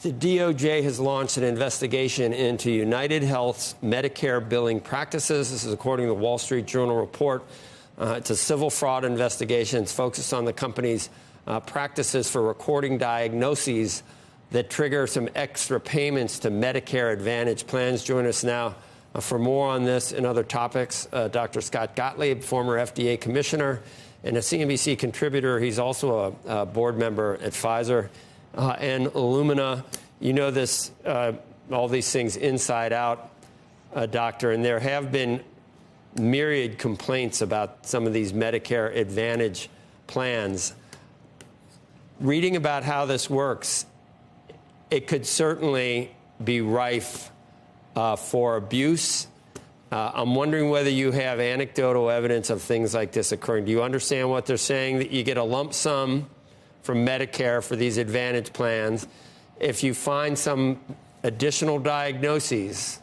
The DOJ has launched an investigation into UnitedHealth's Medicare billing practices. This is according to the Wall Street Journal report. It's a civil fraud investigation. It's focused on the company's practices for recording diagnoses that trigger some extra payments to Medicare Advantage plans. Join us now for more on this and other topics. Dr. Scott Gottlieb, former FDA commissioner and a CNBC contributor. He's also a board member at Pfizer and Illumina. You know this, all these things inside out, doctor, and there have been myriad complaints about some of these Medicare Advantage plans. Reading about how this works, it could certainly be rife for abuse. I'm wondering whether you have anecdotal evidence of things like this occurring. Do you understand what they're saying? That you get a lump sum from Medicare for these Advantage plans. If you find some additional diagnoses,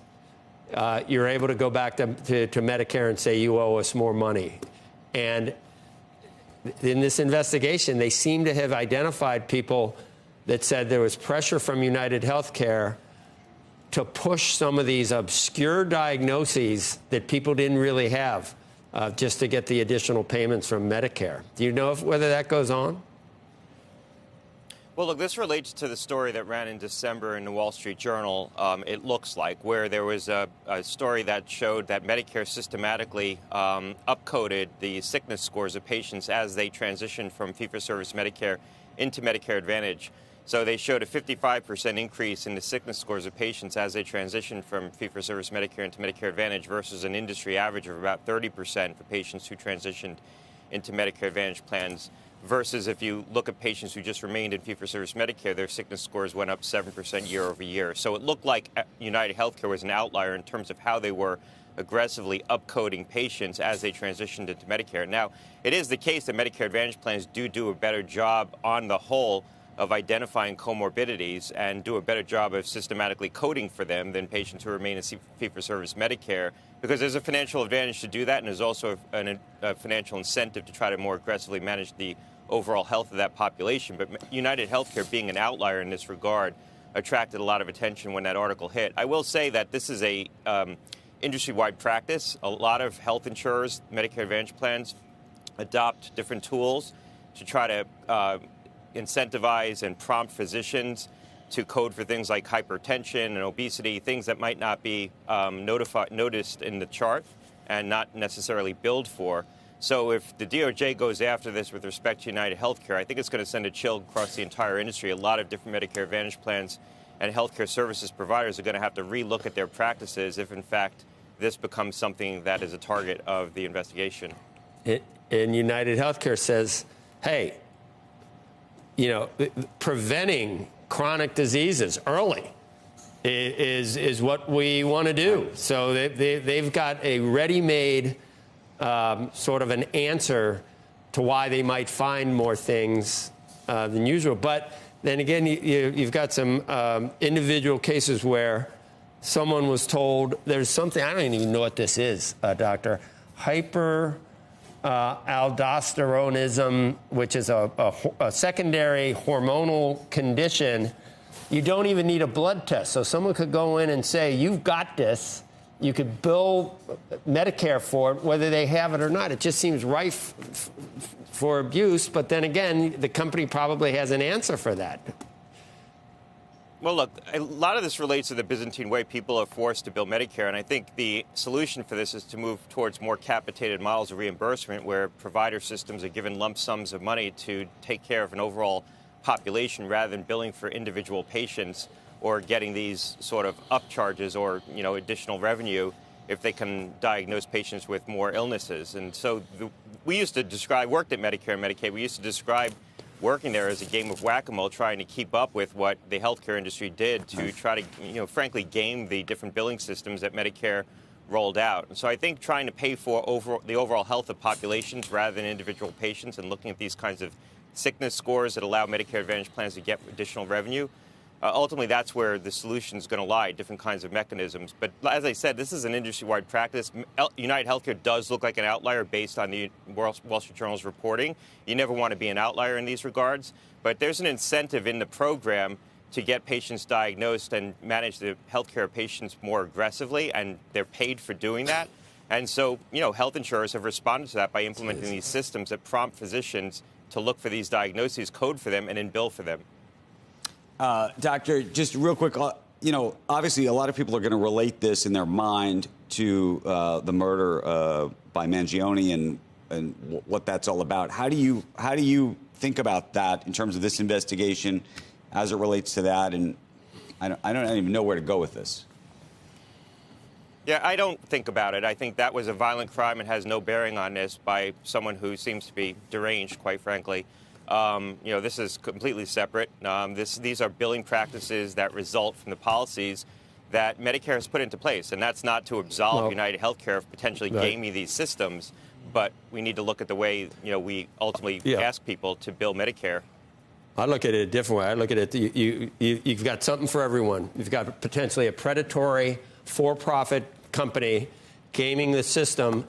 you're able to go back to Medicare and say you owe us more money. And in this investigation, they seem to have identified people that said there was pressure from UnitedHealthcare to push some of these obscure diagnoses that people didn't really have just to get the additional payments from Medicare. Do you know whether that goes on? Well, look, this relates to the story that ran in December in the Wall Street Journal, it looks like, where there was a story that showed that Medicare systematically upcoded the sickness scores of patients as they transitioned from fee-for-service Medicare into Medicare Advantage. So they showed a 55% increase in the sickness scores of patients as they transitioned from fee-for-service Medicare into Medicare Advantage versus an industry average of about 30% for patients who transitioned into Medicare Advantage plans. Versus if you look at patients who just remained in fee-for-service Medicare, their sickness scores went up 7% year over year. So it looked like UnitedHealthcare was an outlier in terms of how they were aggressively upcoding patients as they transitioned into Medicare. Now, it is the case that Medicare Advantage plans do a better job on the whole of identifying comorbidities and do a better job of systematically coding for them than patients who remain in fee-for-service Medicare, because there's a financial advantage to do that, and there's also a financial incentive to try to more aggressively manage the overall health of that population. But UnitedHealthcare, being an outlier in this regard, attracted a lot of attention when that article hit. I will say that this is a industry-wide practice. A lot of health insurers, Medicare Advantage plans, adopt different tools to try to incentivize and prompt physicians to code for things like hypertension and obesity, things that might not be noticed in the chart and not necessarily billed for. So if the DOJ goes after this with respect to UnitedHealthcare, I think it's going to send a chill across the entire industry. A lot of different Medicare Advantage plans and healthcare services providers are going to have to relook at their practices if, in fact, this becomes something that is a target of the investigation. And UnitedHealthcare says, hey, you know, preventing chronic diseases early is what we want to do. So they've got a ready-made sort of an answer to why they might find more things than usual. But then again, you've got some individual cases where someone was told there's something, I don't even know what this is, doctor, aldosteronism, which is a secondary hormonal condition. You don't even need a blood test. So someone could go in and say, you've got this. You could bill Medicare for it, whether they have it or not. It just seems rife for abuse. But then again, the company probably has an answer for that. Well, look, a lot of this relates to the Byzantine way. People are forced to bill Medicare, and I think the solution for this is to move towards more capitated models of reimbursement where provider systems are given lump sums of money to take care of an overall population rather than billing for individual patients or getting these sort of upcharges or, you know, additional revenue if they can diagnose patients with more illnesses. And so we used to worked at Medicare and Medicaid, we used to describe working there as a game of whack-a-mole, trying to keep up with what the healthcare industry did to try to, you know, frankly, game the different billing systems that Medicare rolled out. And so I think trying to pay for the overall health of populations rather than individual patients and looking at these kinds of sickness scores that allow Medicare Advantage plans to get additional revenue, ultimately that's where the solution is going to lie, different kinds of mechanisms. But as I said, this is an industry-wide practice. UnitedHealthcare does look like an outlier based on the Wall Street Journal's reporting. You never want to be an outlier in these regards. But there's an incentive in the program to get patients diagnosed and manage the healthcare of patients more aggressively, and they're paid for doing that. And so, health insurers have responded to that by implementing these systems that prompt physicians to look for these diagnoses, code for them, and then bill for them. Doctor, just real quick, obviously a lot of people are going to relate this in their mind to the murder by Mangione and what that's all about. How do you think about that in terms of this investigation as it relates to that? And I don't even know where to go with this. Yeah, I don't think about it. I think that was a violent crime and has no bearing on this by someone who seems to be deranged, quite frankly. This is completely separate. These are billing practices that result from the policies that Medicare has put into place. And that's not to absolve UnitedHealth Group of potentially gaming these systems, but we need to look at the way, we ultimately ask people to bill Medicare. I look at it a different way. I look at it, you've got something for everyone. You've got potentially a predatory for-profit company gaming the system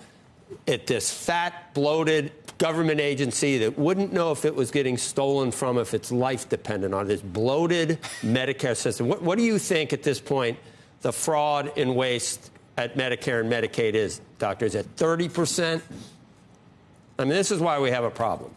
at this fat, bloated government agency that wouldn't know if it was getting stolen from if its life depended on it. This bloated Medicare system. What do you think at this point the fraud and waste at Medicare and Medicaid is, Doctor? Is it 30%? I mean, this is why we have a problem.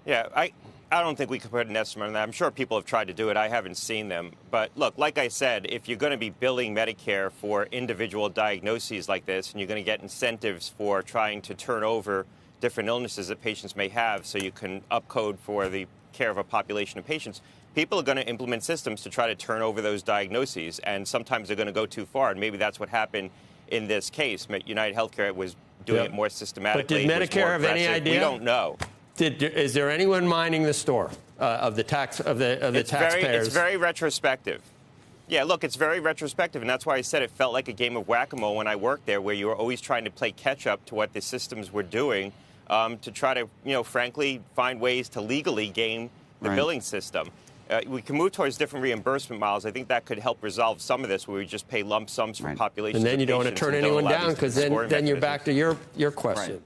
Yeah, I don't think we could put an estimate on that. I'm sure people have tried to do it. I haven't seen them. But look, like I said, if you're going to be billing Medicare for individual diagnoses like this, and you're going to get incentives for trying to turn over different illnesses that patients may have so you can upcode for the care of a population of patients, people are going to implement systems to try to turn over those diagnoses. And sometimes they're going to go too far. And maybe that's what happened in this case. UnitedHealth Group was doing it more systematically. But did Medicare have any idea? We don't know. Is there anyone minding the store of the taxpayers? It's very retrospective. Yeah, look, it's very retrospective, and that's why I said it felt like a game of whack-a-mole when I worked there, where you were always trying to play catch-up to what the systems were doing to try to, frankly, find ways to legally game the billing system. We can move towards different reimbursement models. I think that could help resolve some of this, where we just pay lump sums for populations. And then you don't want to turn anyone down, because then you're back to your question.